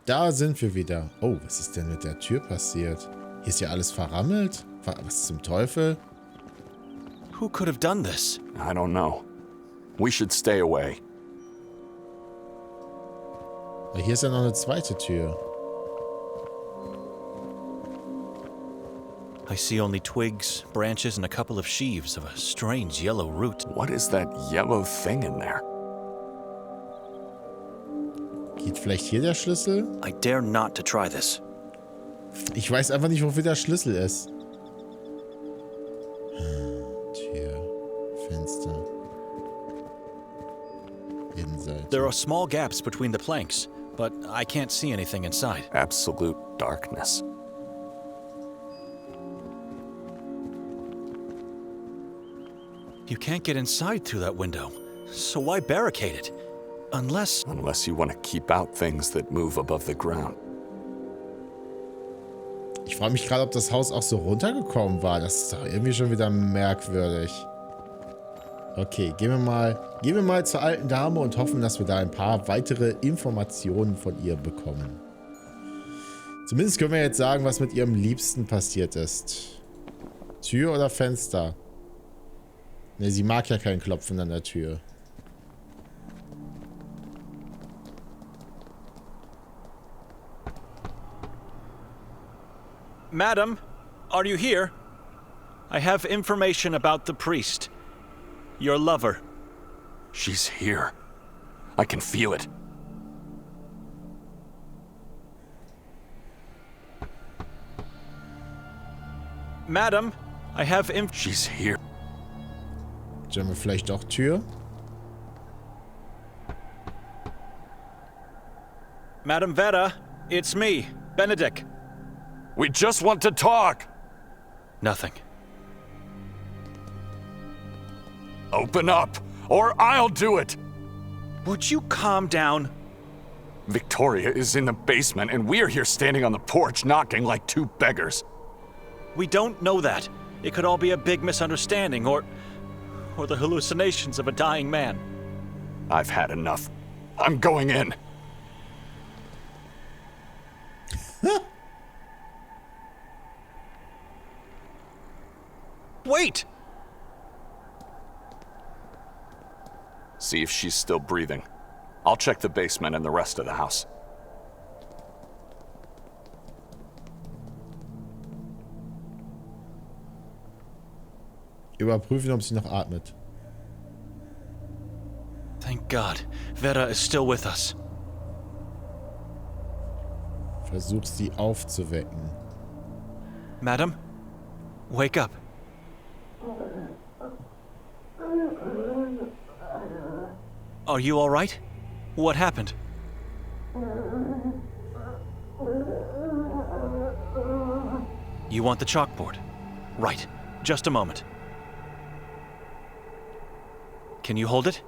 Da sind wir wieder. Oh, was ist denn mit der Tür passiert? Hier ist ja alles verrammelt. Was zum Teufel? Who could have done this? I don't know. We should stay away. Hier ist ja noch eine zweite Tür. I see only twigs, branches, and a couple of sheaves of a strange yellow root. What is that yellow thing in there? Geht vielleicht hier der Schlüssel? I dare not to try this. Ich weiß einfach nicht, wofür der Schlüssel ist. Tür, Fenster, Innenseite. There are small gaps between the planks, but I can't see anything inside. Absolute darkness. You can't get inside through that window, so why barricade it? Unless you want to keep out things that move above the ground. Ich frage mich gerade, ob das Haus auch so runtergekommen war. Das ist doch irgendwie schon wieder merkwürdig. Okay, gehen wir mal zur alten Dame und hoffen, dass wir da ein paar weitere Informationen von ihr bekommen. Zumindest können wir jetzt sagen, was mit ihrem Liebsten passiert ist. Tür oder Fenster? Ne, sie mag ja kein Klopfen an der Tür. Madam, are you here? I have information about the priest. Your lover. She's here. I can feel it. Madam, I have She's here. Sollen wir vielleicht doch Tür? Madam Vera, it's me, Benedek. We just want to talk. Nothing. Open up, or I'll do it. Would you calm down? Victoria is in the basement, and we're here standing on the porch knocking like two beggars. We don't know that. It could all be a big misunderstanding, or the hallucinations of a dying man. I've had enough. I'm going in. Wait! See if she's still breathing. I'll check the basement and the rest of the house. Überprüfen, ob sie noch atmet. Thank God, Vera is still with us. Versuch sie aufzuwecken. Madam, wake up. Are you all right? What happened? You want the chalkboard? Right. Just a moment. Can you hold it?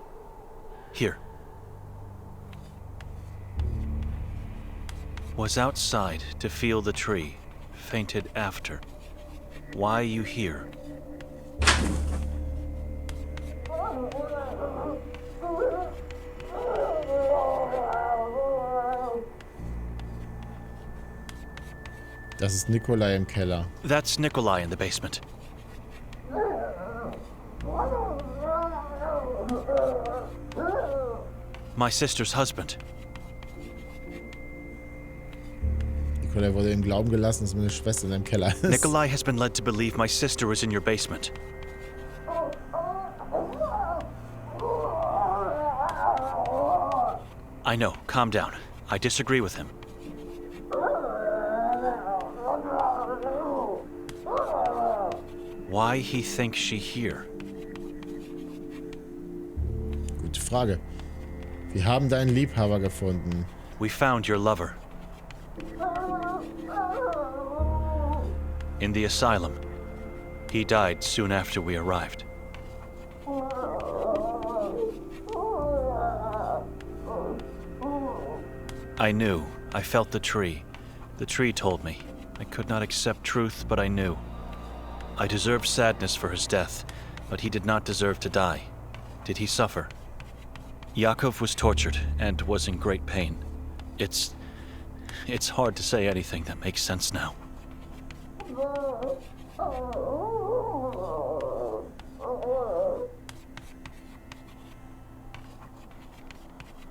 Here. Was outside to feel the tree, fainted after. Why you here? Das ist Nikolay im Keller. That's Nikolay in the basement. My sister's husband. Nikolay wurde im Glauben gelassen, dass meine Schwester in einem Keller ist. Nikolay has been led to believe my sister is in your basement. I know, calm down. I disagree with him. Why he thinks she here? Gute Frage. Wir haben deinen Liebhaber gefunden. We found your lover. In the asylum. He died soon after we arrived. I knew. I felt the tree. The tree told me. I could not accept truth, but I knew. I deserved sadness for his death, but he did not deserve to die. Did he suffer? Yakov was tortured and was in great pain. It's It's hard to say anything that makes sense now.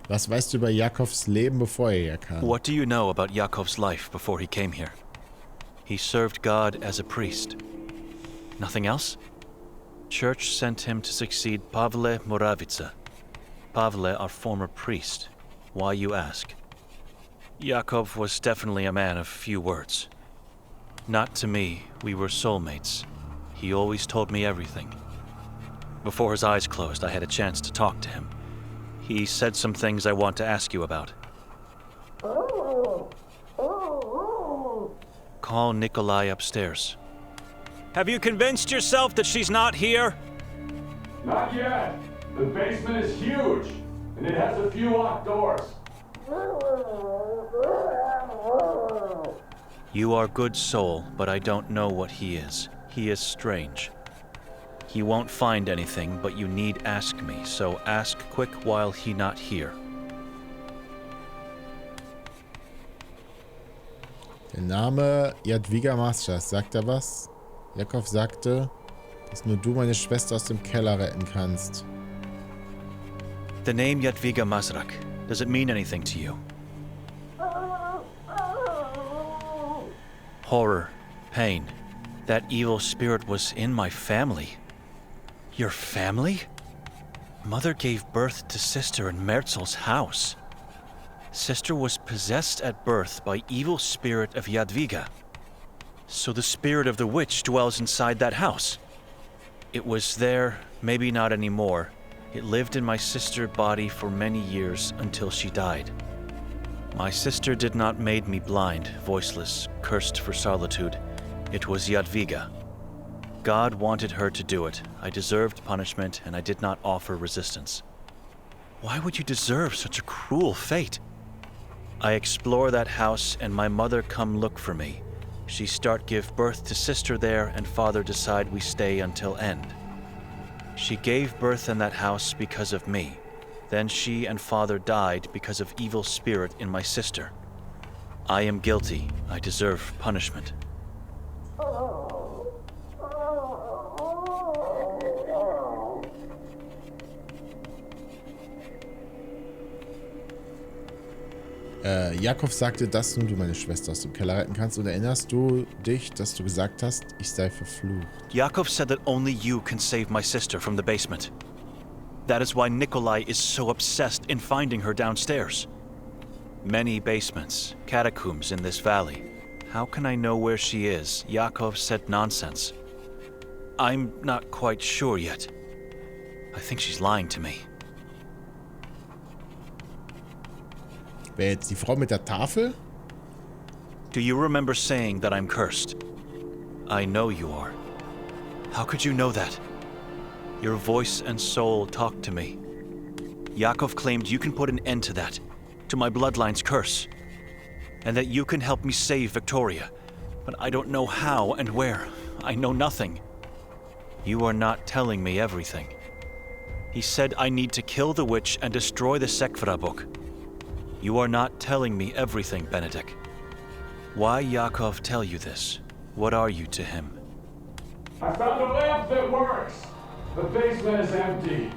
Was weißt du über Jakobs Leben, bevor er hier kam? What do you know about Yakov's life before he came here? He served God as a priest. Nothing else? Church sent him to succeed Pavle Moravica. Pavle, our former priest. Why, you ask? Yakov was definitely a man of few words. Not to me, we were soulmates. He always told me everything. Before his eyes closed, I had a chance to talk to him. He said some things I want to ask you about. Call Nikolay upstairs. Have you convinced yourself that she's not here? Not yet. The basement is huge, and it has a few locked doors. You are good soul, but I don't know what he is. He is strange. He won't find anything, but you need ask me, so ask quick while he not here. Der Name Jadwiga Masters, sagt er was? Jakov sagte, dass nur du meine Schwester aus dem Keller retten kannst. The name Jadwiga Mazrak, does it mean anything to you? Horror, pain. That evil spirit was in my family. Your family? Mother gave birth to sister in Merzel's house. Sister was possessed at birth by evil spirit of Jadwiga. So the spirit of the witch dwells inside that house. It was there, maybe not anymore. It lived in my sister's body for many years until she died. My sister did not made me blind, voiceless, cursed for solitude. It was Jadwiga. God wanted her to do it. I deserved punishment, and I did not offer resistance. Why would you deserve such a cruel fate? I explore that house, and my mother come look for me. She start give birth to sister there, and father decide we stay until end. She gave birth in that house because of me. Then she and father died because of evil spirit in my sister. I am guilty. I deserve punishment. Jakov sagte, dass nun du meine Schwester aus dem Keller retten kannst. Und erinnerst du dich, dass du gesagt hast, ich sei verflucht? Yakov said that only you can save my sister from the basement. That is why Nikolay is so obsessed in finding her downstairs. Many basements, catacombs in this valley. How can I know where she is? Yakov said nonsense. I'm not quite sure yet. I think she's lying to me. Wer jetzt die Frau mit der Tafel? Do you remember saying that I'm cursed? I know you are. How could you know that? Your voice and soul talked to me. Yakov claimed you can put an end to that, to my bloodline's curse, and that you can help me save Victoria, but I don't know how and where. I know nothing. You are not telling me everything. He said I need to kill the witch and destroy the Sekvara book. You are not telling me everything, Benedek. Why Yakov tell you this? What are you to him? I found a lamp that works. The basement is empty.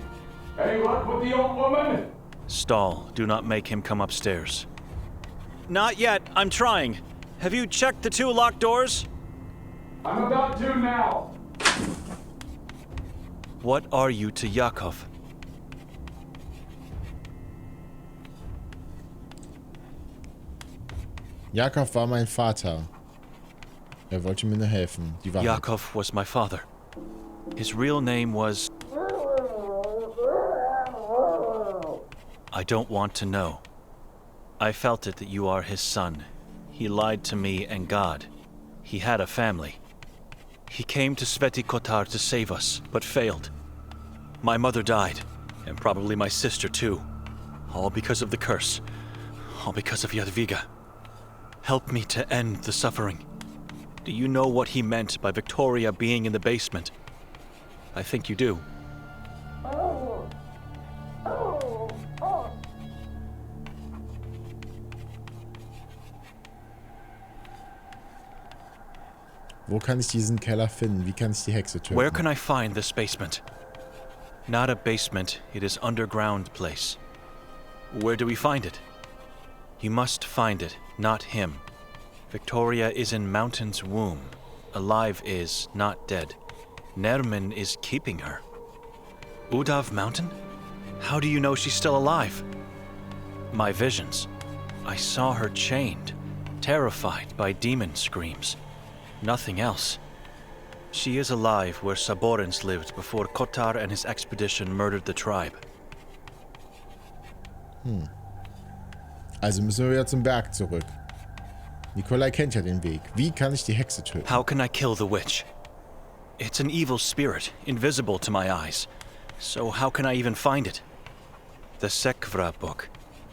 Any luck with the old woman? Stall, do not make him come upstairs. Not yet, I'm trying. Have you checked the 2 locked doors? I'm about to now. What are you to Yakov? Jakov war mein Vater. Er wollte mir nur helfen. Die Wahrheit. Yakov was my father. His real name was... I don't want to know. I felt it that you are his son. He lied to me and God. He had a family. He came to Sveti Kotar to save us, but failed. My mother died, and probably my sister too. All because of the curse. All because of Jadwiga. Help me to end the suffering. Do you know what he meant by Victoria being in the basement? I think you do. Wo kann ich diesen Keller finden? Wie kann ich die Hexe töten? Where can I find this basement? Not a basement, it is underground place. Where do we find it? You must find it, not him. Victoria is in Mountain's womb. Alive is, not dead. Nermin is keeping her. Udav Mountain? How do you know she's still alive? My visions. I saw her chained, terrified by demon screams. Nothing else. She is alive where Saborins lived before Kotar and his expedition murdered the tribe. Also müssen wir wieder zum Berg zurück. Nikolay kennt ja den Weg. Wie kann ich die Hexe töten? How can I kill the witch? It's an evil spirit, invisible to my eyes. So how can I even find it? The Sekvra book.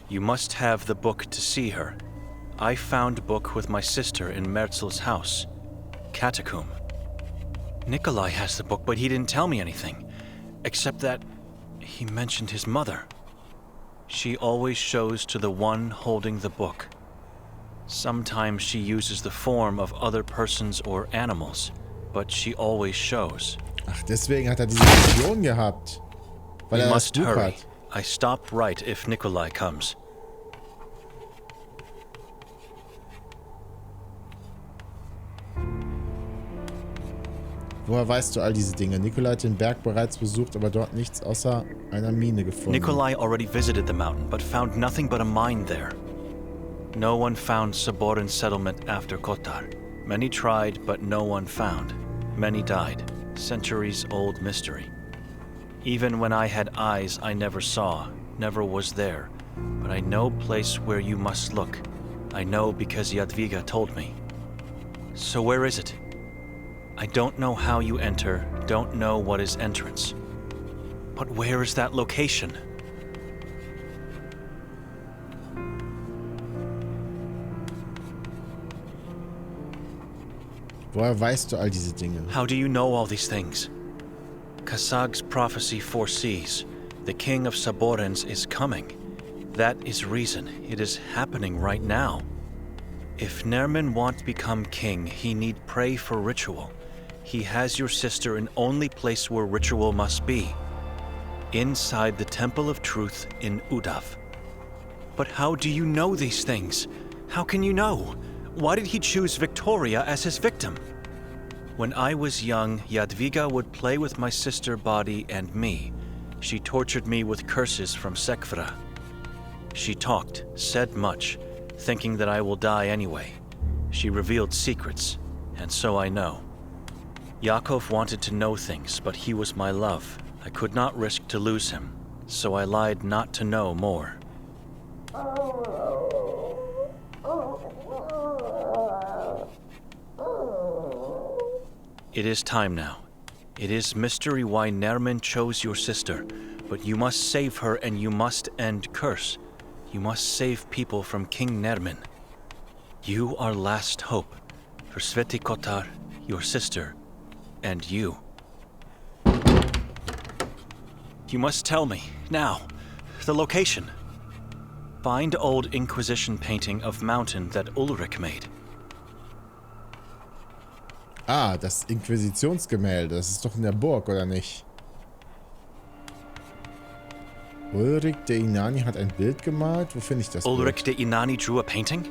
You must have the book to see her. I found book with my sister in Merzel's house. Catacomb. Nikolay has the book, but he didn't tell me anything. Except that he mentioned his mother. She always shows to the one holding the book. Sometimes she uses the form of other persons or animals, but she always shows. Ach, deswegen hat er diese Vision gehabt. Weil We er das must Buch hurry. hat. I stop right if Nikolay comes. Woher weißt du all diese Dinge? Nikolay hat den Berg bereits besucht, aber dort nichts außer einer Mine gefunden. Nikolay already visited the mountain, but found nothing but a mine there. No one found Saborin settlement after Kotar. Many tried, but no one found. Many died. Centuries-old mystery. Even when I had eyes I never saw, never was there. But I know place where you must look. I know because Jadwiga told me. So where is it? I don't know how you enter, don't know what is entrance. But where is that location? Woher weißt du all diese Dinge? How do you know all these things? Kasag's prophecy foresees. The king of Saborins is coming. That is reason. It is happening right now. If Nermin want to become king, he need pray for ritual. He has your sister in only place where ritual must be. Inside the Temple of Truth in Udav. But how do you know these things? How can you know? Why did he choose Victoria as his victim? When I was young, Jadwiga would play with my sister body and me. She tortured me with curses from Sekvra. She talked, said much, thinking that I will die anyway. She revealed secrets, and so I know. Yakov wanted to know things, but he was my love. I could not risk to lose him, so I lied not to know more. It is time now. It is mystery why Nermin chose your sister, but you must save her and you must end curse. You must save people from King Nermin. You are last hope for Sveti Kotar, your sister, and you. You must tell me, now, the location. Find old Inquisition painting of mountain that Ulrich made. Ah, das Inquisitionsgemälde. Das ist doch in der Burg, oder nicht? Ulrich Dohnany hat ein Bild gemalt. Wo finde ich das Ulrich Bild? Dohnany drew a painting?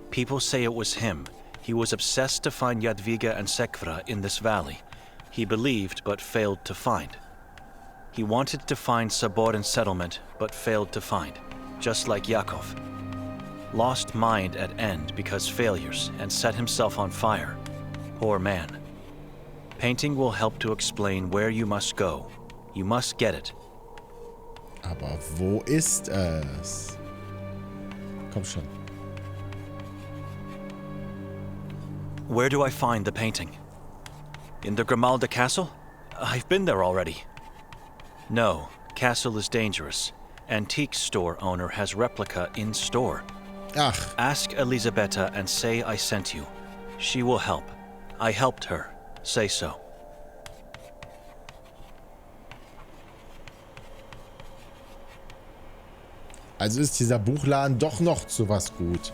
People say it was him. He was obsessed to find Jadwiga and Sekvra in this valley. He believed, but failed to find. He wanted to find Saborin settlement, but failed to find, just like Yakov. Lost mind at end because failures, and set himself on fire. Poor man. Painting will help to explain where you must go. You must get it. Aber wo ist es? Komm schon. Where do I find the painting? In the Grimalda castle? I've been there already. No, castle is dangerous. Antique store owner has replica in store. Ach, Ask Elisabetta and say I sent you. She will help. I helped her. Say so. also ist dieser Buchladen doch noch zu was gut.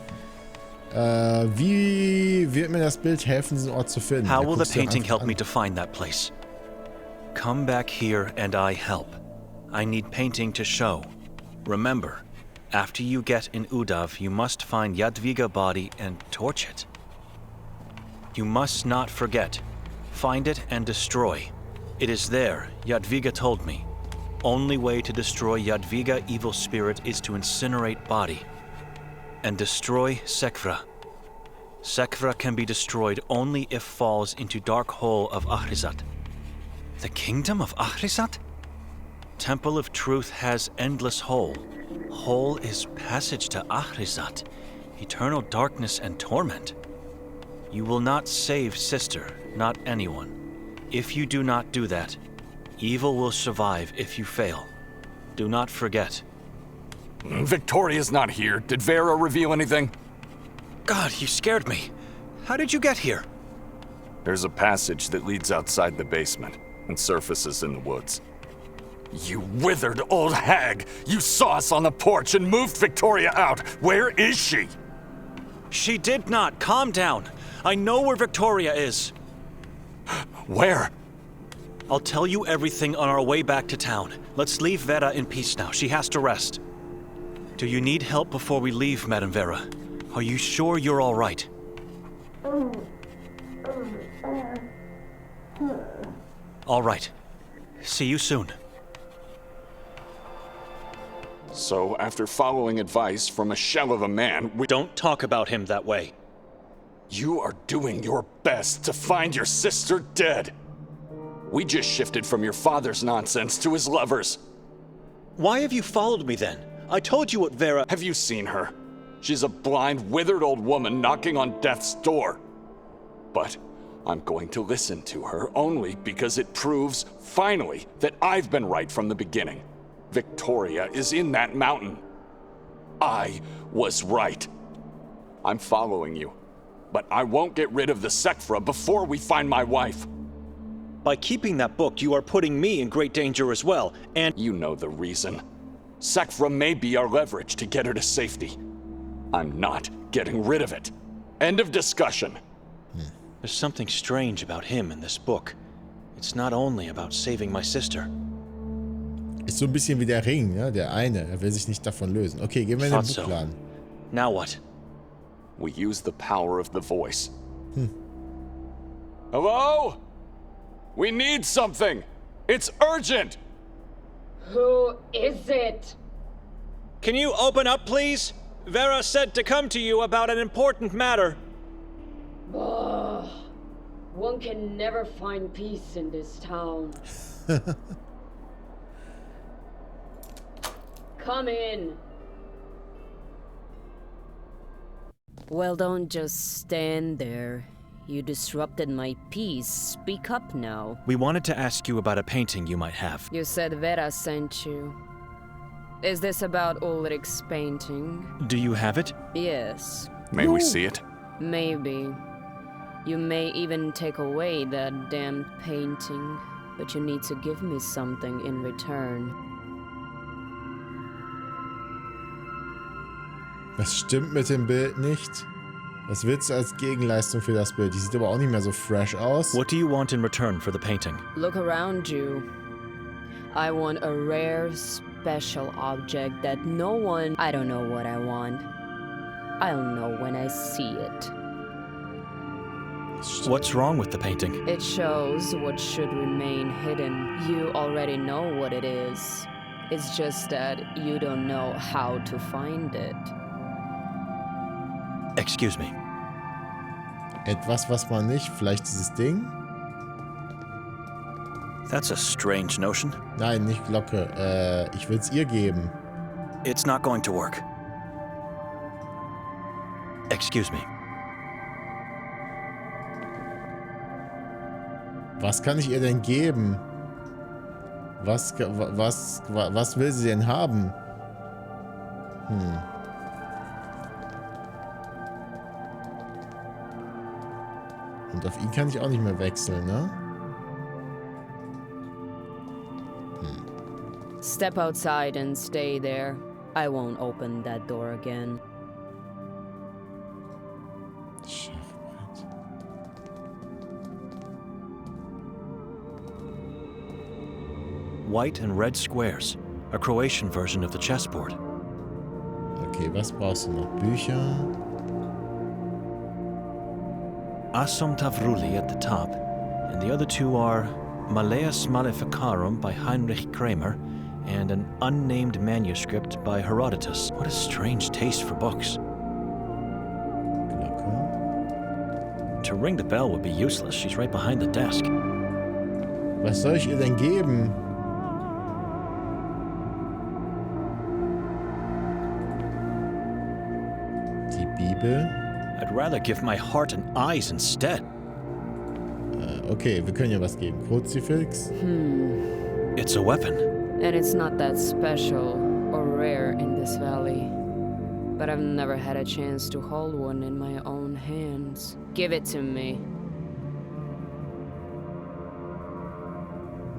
Wie wird mir das Bild helfen, diesen Ort zu finden? How Er will the guckt's dir painting einfach help me an. to find that place? Come back here and I help. I need painting to show. Remember, after you get in Udav, you must find Jadwiga body and torch it. You must not forget. Find it and destroy. It is there, Jadwiga told me. Only way to destroy Jadwiga evil spirit is to incinerate body. And destroy Sekvra. Sekvra can be destroyed only if falls into dark hole of Ahrizat. The kingdom of Ahrizat? Temple of Truth has endless hole. Hole is passage to Ahrizat, eternal darkness and torment. You will not save sister, not anyone. If you do not do that, evil will survive if you fail. Do not forget. Victoria's not here. Did Vera reveal anything? God, you scared me. How did you get here? There's a passage that leads outside the basement and surfaces in the woods. You withered old hag! You saw us on the porch and moved Victoria out! Where is she? She did not. Calm down. I know where Victoria is. Where? I'll tell you everything on our way back to town. Let's leave Vera in peace now. She has to rest. Do you need help before we leave, Madame Vera? Are you sure you're all right? All right. See you soon. So, after following advice from a shell of a man, Don't talk about him that way. you are doing your best to find your sister dead. We just shifted from your father's nonsense to his lover's. Why have you followed me then? I told you what Vera... Have you seen her? She's a blind, withered old woman knocking on death's door. But I'm going to listen to her only because it proves, finally, that I've been right from the beginning. Victoria is in that mountain. I was right. I'm following you, but I won't get rid of the Sekfra before we find my wife. By keeping that book, you are putting me in great danger as well, and... You know the reason. Sekfra may be our leverage to get her to safety. I'm not getting rid of it. End of discussion. There's something strange about him in this book. It's not only about saving my sister. Ist so ein bisschen wie der Ring, ne? Der eine. Er will sich nicht davon lösen. Okay, gehen wir in den Thought so. Buchladen. Now what? We use the power of the voice. Hello? We need something! It's urgent! Who is it? Can you open up, please? Vera said to come to you about an important matter. Ugh. One can never find peace in this town. Come in. Well, don't just stand there. You disrupted my peace. Speak up now. We wanted to ask you about a painting you might have. You said Vera sent you. Is this about Ulrich's painting? Do you have it? Yes. May we see it? Maybe. You may even take away that damn painting, but you need to give me something in return. Was stimmt mit dem Bild nicht? Was willst du als Gegenleistung für das Bild? Die sieht aber auch nicht mehr so fresh aus. What do you want in return for the painting? Look around you. I want a rare, special object that no one... I don't know what I want. I'll know when I see it. What's wrong with the painting? It shows what should remain hidden. You already know what it is. It's just that you don't know how to find it. Excuse me. Etwas, was man nicht... Vielleicht dieses Ding? That's a strange notion. Nein, nicht Glocke. Ich will's ihr geben. It's not going to work. Excuse me. Was kann ich ihr denn geben? Was will sie denn haben? Und auf ihn kann ich auch nicht mehr wechseln, ne? Step outside and stay there. I won't open that door again. white and red squares, a Croatian version of the chessboard. Okay, was brauchst du noch? Bücher? Assum Tavruli at the top, and the other two are Malleus Maleficarum by Heinrich Kramer and an unnamed manuscript by Herodotus. What a strange taste for books. Glocke. To ring the bell would be useless. She's right behind the desk. Was soll ich ihr denn geben? Die Bibel? I'd rather give my heart and eyes instead. Okay, wir können ja was geben. Kruzifix? It's a weapon. And it's not that special or rare in this valley. But I've never had a chance to hold one in my own hands. Give it to me.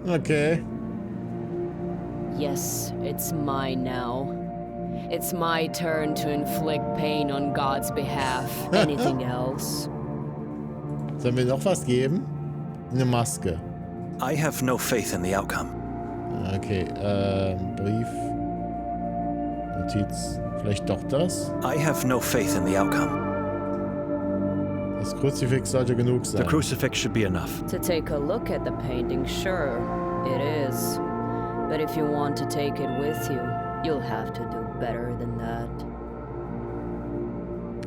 Okay. Yes, it's mine now. It's my turn to inflict pain on God's behalf. Anything else? Sollen wir noch was geben? Eine Maske. I have no faith in the outcome. Okay, Brief. Notiz. Vielleicht doch das? I have no faith in the outcome. Das Kruzifix sollte genug sein. The crucifix should be enough. To take a look at the painting, sure, it is. But if you want to take it with you, you'll have to do better than that.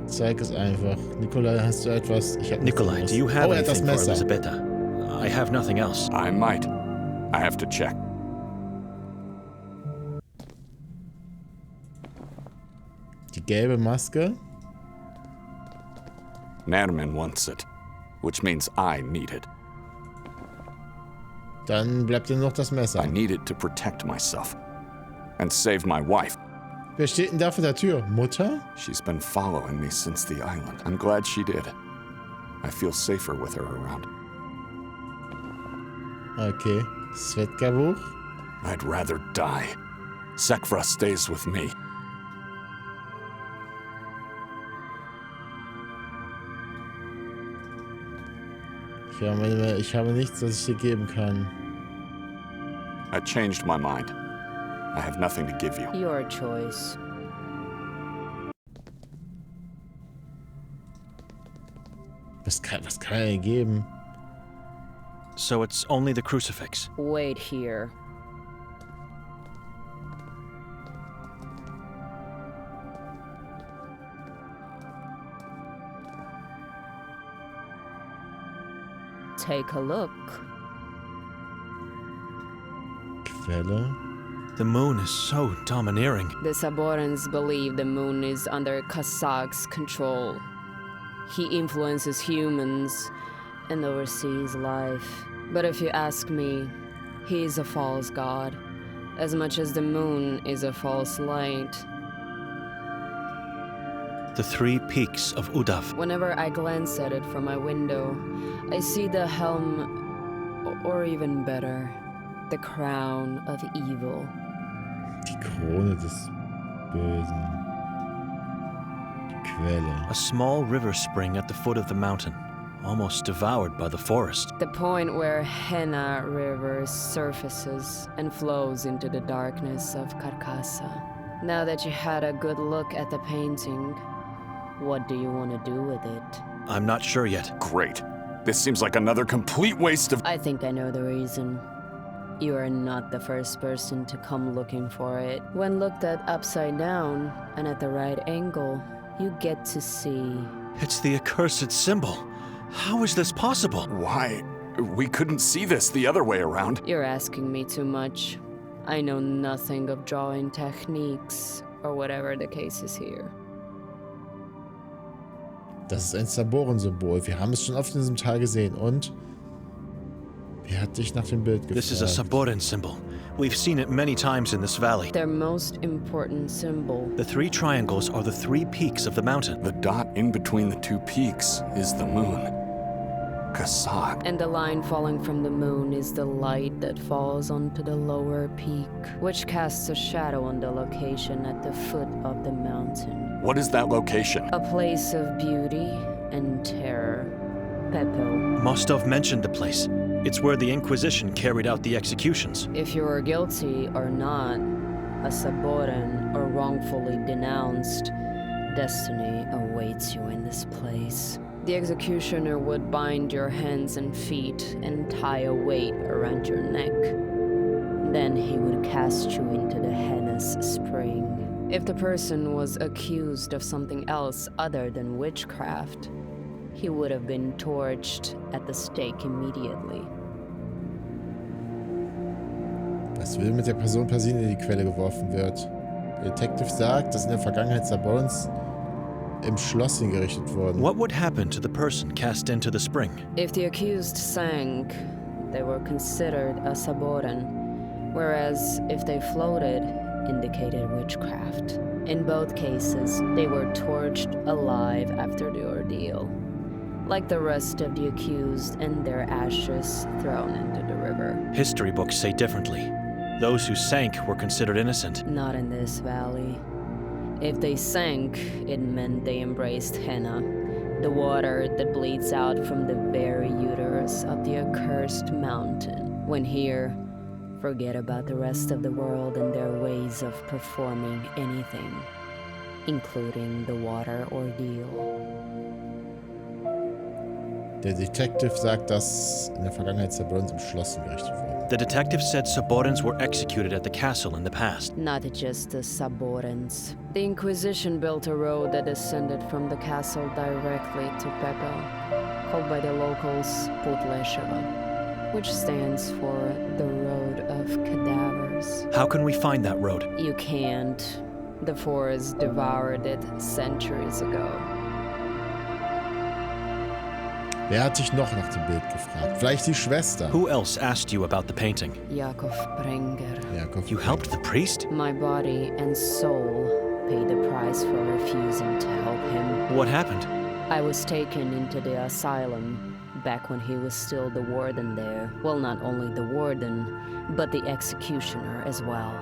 Zeig es einfach. Nikolay, hast du etwas? Ich hab nichts Nikolay, anderes. do you have er hat das anything for Messer. Elisabetta? I have nothing else. I might. I have to check. Die gelbe Maske. Nermin wants it, which means I need it. Dann bleibt dir noch das Messer. I need it to protect myself and save my wife. Wer steht denn da vor der Tür? Mutter? She's been following me since the island. I'm glad she did. I feel safer with her around. Okay. Svetka-Buch. I'd rather die. Sekvra stays with me. Ich habe nichts, das ich dir geben kann. I changed my mind. I have nothing to give you. Your choice. Was kann er dir geben? So it's only the crucifix. Wait here. Take a look. Quelle. The moon is so domineering. The Saborans believe the moon is under Kazak's control. He influences humans and oversees life. But if you ask me, he is a false god, as much as the moon is a false light. The 3 peaks of Udav. Whenever I glance at it from my window, I see the helm, or even better, the crown of evil. Die Krone des Bösen. Die Quelle. A small river spring at the foot of the mountain, almost devoured by the forest. The point where Henna River surfaces and flows into the darkness of Carcassa. Now that you had a good look at the painting, what do you want to do with it? I'm not sure yet. Great. This seems like another complete waste of... I think I know the reason. You are not the first person to come looking for it. When looked at upside down and at the right angle, you get to see. It's the accursed symbol. How is this possible? Why? We couldn't see this the other way around. You're asking me too much. I know nothing of drawing techniques, or whatever the case is here. Das ist ein Saboren-Symbol. Wir haben es schon oft in diesem Teil gesehen. Und wer hat dich nach dem Bild gefragt? This is a Saboran symbol. We've seen it many times in this valley. Their most important symbol. The 3 triangles are the 3 peaks of the mountain. The dot in between the 2 peaks is the moon. Kazak. And the line falling from the moon is the light that falls onto the lower peak, which casts a shadow on the location at the foot of the mountain. What is that location? A place of beauty and terror. Pepel. Mostov mentioned the place. It's where the Inquisition carried out the executions. If you are guilty or not, a saboren or wrongfully denounced, destiny awaits you in this place. The executioner would bind your hands and feet and tie a weight around your neck. Then he would cast you into the Hennes spring. If the person was accused of something else other than witchcraft, he would have been torched at the stake immediately. Was will mit der Person passieren, die in die Quelle geworfen wird? Der Detective sagt, dass in der Vergangenheit Saborens im Schloss hingerichtet wurden. What would happen to the person cast into the spring? If the accused sank, they were considered a saboren, whereas if they floated, indicated witchcraft. In both cases, they were torched alive after the ordeal, like the rest of the accused and their ashes thrown into the river. History books say differently. Those who sank were considered innocent. Not in this valley. If they sank, it meant they embraced henna, the water that bleeds out from the very uterus of the accursed mountain. When here, forget about the rest of the world and their ways of performing anything, including the water ordeal. Der Detective sagt, dass in der Vergangenheit Saborens im Schloss hingerichtet wurden. The detective said Saborens were executed at the castle in the past. Not just the Saborens. The Inquisition built a road that descended from the castle directly to Pepel, called by the locals Putlesheva, which stands for the Road of Cadavers. How can we find that road? You can't. The forest devoured it centuries ago. Wer hat dich noch nach dem Bild gefragt? Vielleicht die Schwester. Who else asked you about the painting? Jakov Brenger. Jakob. You helped the priest? My body and soul paid the price for refusing to help him. What happened? I was taken into the asylum back when he was still the warden there. Well, not only the warden, but the executioner as well.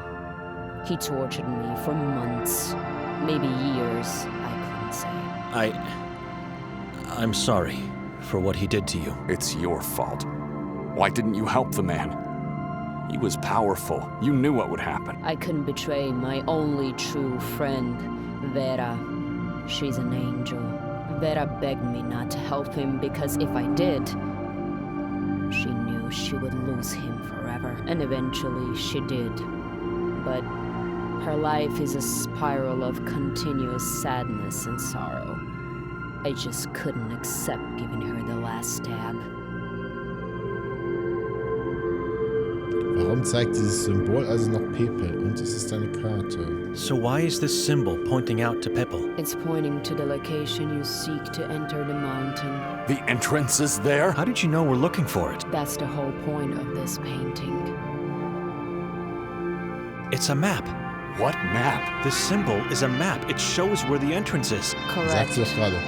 He tortured me for months, maybe years, I couldn't say. I'm sorry for what he did to you. It's your fault. Why didn't you help the man? He was powerful. You knew what would happen. I couldn't betray my only true friend, Vera. She's an angel. Vera begged me not to help him because if I did, she knew she would lose him forever. And eventually she did. But her life is a spiral of continuous sadness and sorrow. I just couldn't accept giving her the last stab. Warum zeigt dieses Symbol also noch Pepel? Und es ist eine Karte. So why is this symbol pointing out to Pepel? It's pointing to the location you seek to enter the mountain. The entrance is there? How did you know we're looking for it? That's the whole point of this painting. It's a map. What map? This symbol is a map. It shows where the entrance is. Correct. Sagt sie doch gerade.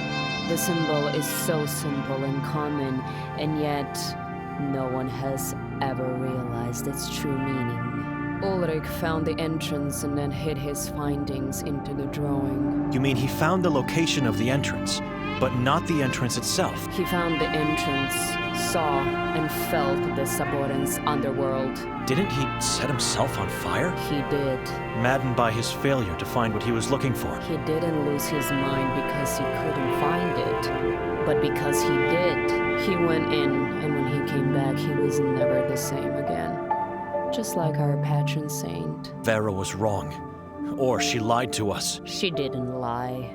The symbol is so simple and common, and yet no one has ever realized its true meaning. Ulrich found the entrance and then hid his findings into the drawing. You mean he found the location of the entrance, but not the entrance itself? He found the entrance, saw and felt the Saboren's underworld. Didn't he set himself on fire? He did. Maddened by his failure to find what he was looking for. He didn't lose his mind because he couldn't find it, but because he did. He went in, and when he came back, he was never the same again. Just like our patron saint. Vera was wrong. Or she lied to us. She didn't lie.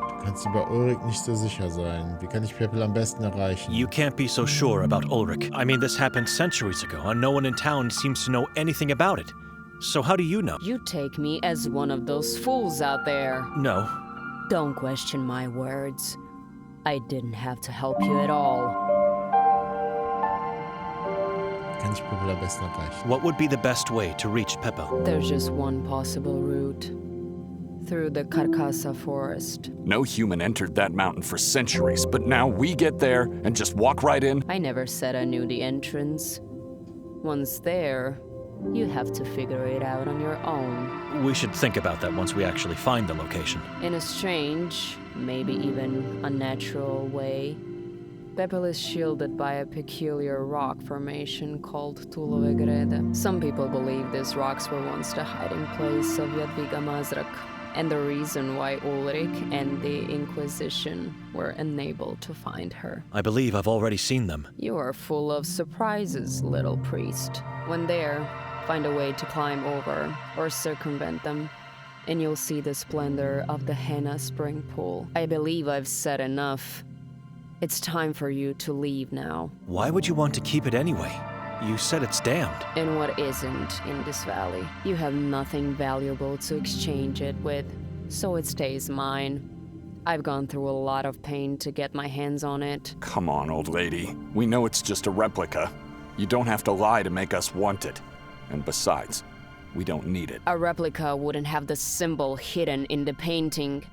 Du kannst über Ulrich nicht so sicher sein. Wie kann ich Pepel am besten erreichen? You can't be so sure about Ulrich. I mean, this happened centuries ago, and no one in town seems to know anything about it. So how do you know? You take me as one of those fools out there. No. Don't question my words. I didn't have to help you at all. Kann ich Pepel am besten erreichen? What would be the best way to reach Pepel? There's just one possible route. Through the Carcassa forest. No human entered that mountain for centuries, but now we get there and just walk right in? I never said I knew the entrance. Once there, You have to figure it out on your own. We should think about that once we actually find the location. In a strange, maybe even unnatural way, Pepel is shielded by a peculiar rock formation called Tulove Grede. Some people believe these rocks were once the hiding place of Jadwiga Mazrak, and the reason why Ulrich and the Inquisition were unable to find her. I believe I've already seen them. You are full of surprises, little priest. When there, find a way to climb over or circumvent them, and you'll see the splendor of the Henna spring pool. I believe I've said enough. It's time for you to leave now. Why would you want to keep it anyway? You said it's damned. And what isn't in this valley? You have nothing valuable to exchange it with, so it stays mine. I've gone through a lot of pain to get my hands on it. Come on, old lady. We know it's just a replica. You don't have to lie to make us want it. And besides, we don't need it. A replica wouldn't have the symbol hidden in the painting.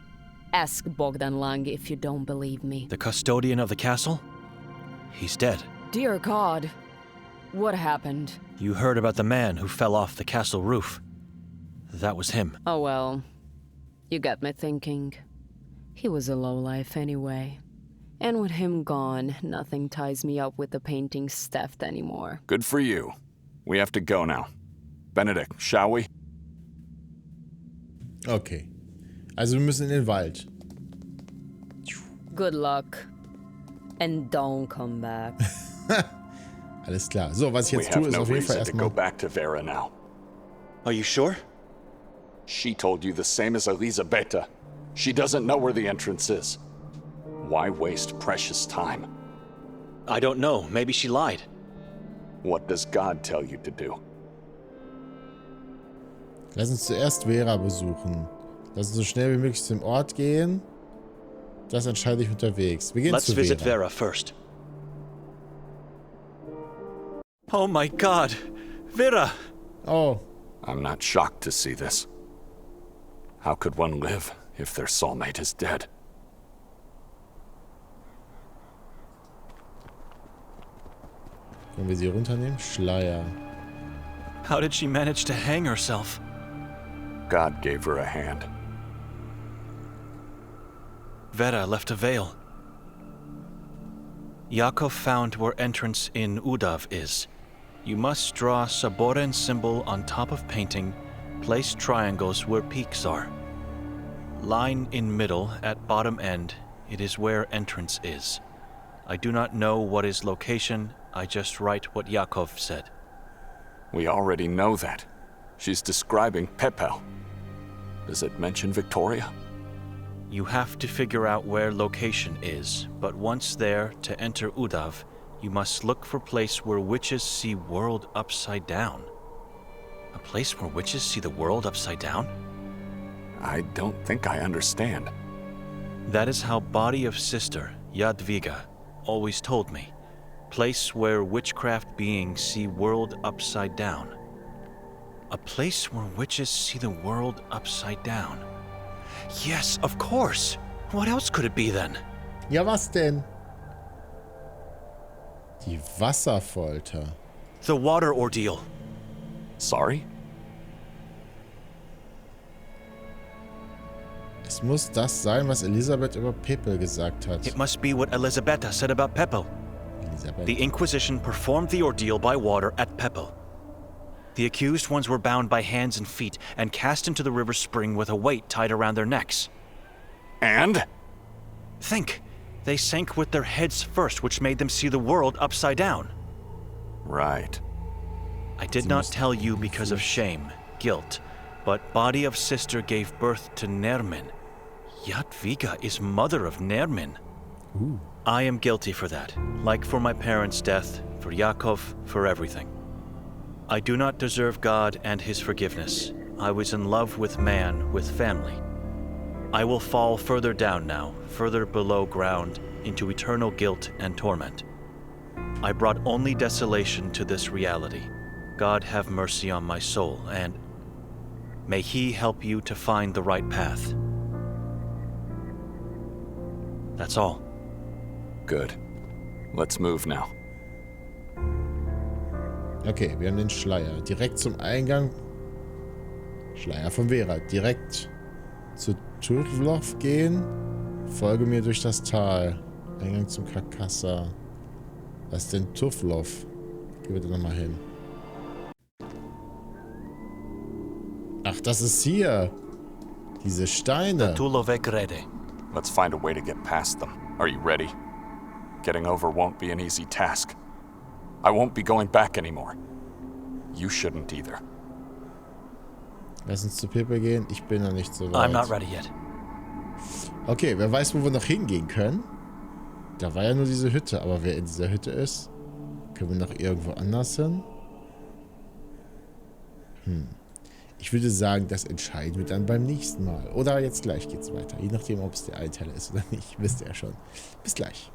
Ask Bogdan Lang if you don't believe me. The custodian of the castle? He's dead. Dear God, what happened? You heard about the man who fell off the castle roof. That was him. Oh well, you got me thinking. He was a lowlife anyway. And with him gone, nothing ties me up with the painting's theft anymore. Good for you. We have to go now. Benedek, shall we? Okay. Also wir müssen in den Wald. Good luck. And don't come back. Alles klar. So, was ich We jetzt tue, have ist no auf jeden Fall reason to go erstmal... back to Vera now. Are you sure? She told you the same as Elisabetta. She doesn't know where the entrance is. Why waste precious time? I don't know. Maybe she lied. What does God tell you to do? Lass uns zuerst Vera besuchen. Lass uns so schnell wie möglich zum Ort gehen. Das entscheide ich unterwegs. Wir gehen Let's zu visit Vera. Vera first. Oh my God! Vera! Oh, I'm not shocked to see this. How could one live if their soulmate is dead? können wir sie runternehmen? Schleier. How did she manage to hang herself? God gave her a hand. Vera left a veil. Yakov found where entrance in Udav is. You must draw Saboren symbol on top of painting, place triangles where peaks are. Line in middle at bottom end, it is where entrance is. I do not know what is location, I just write what Yakov said. We already know that. She's describing Pepel. Does it mention Victoria? You have to figure out where location is, but once there, to enter Udav, you must look for place where witches see world upside down. A place where witches see the world upside down? I don't think I understand. That is how body of sister, Jadwiga, always told me. Place where witchcraft beings see world upside down. A place where witches see the world upside down. Yes, of course. What else could it be then? Ja, was denn? Die Wasserfolter. The water ordeal. Sorry? Es muss das sein, was Elisabeth über Pepel gesagt hat. It must be what Elisabetta said about Pepel. Elisabeth. The Inquisition performed the ordeal by water at Pepel. The accused ones were bound by hands and feet and cast into the river spring with a weight tied around their necks. And? Think, they sank with their heads first, which made them see the world upside down. Right. I did not tell you because of shame, guilt, but body of sister gave birth to Nermin. Jadwiga is mother of Nermin. Ooh. I am guilty for that, like for my parents' death, for Yakov, for everything. I do not deserve God and his forgiveness. I was in love with man, with family. I will fall further down now, further below ground, into eternal guilt and torment. I brought only desolation to this reality. God have mercy on my soul, and may he help you to find the right path. That's all. Good. Let's move now. Okay, wir haben den Schleier. Direkt zum Eingang. Schleier von Vera. Direkt zu Turvlov gehen. Folge mir durch das Tal. Eingang zum Karkassa. Was ist denn Turvlov? Gehen wir da nochmal hin. Ach, das ist hier. Diese Steine. Tulovek Rede. Let's find a way to get past them. Are you ready? Getting over won't be an easy task. I won't be going back anymore. You shouldn't either. Lass uns zu Pepe gehen. Ich bin noch nicht so weit. I'm not ready yet. Okay, wer weiß, wo wir noch hingehen können. Da war ja nur diese Hütte. Aber wer in dieser Hütte ist, können wir noch irgendwo anders hin? Ich würde sagen, das entscheiden wir dann beim nächsten Mal. Oder jetzt gleich geht's weiter. Je nachdem, ob es der eine Teil ist oder nicht. Wisst ihr ja schon. Bis gleich.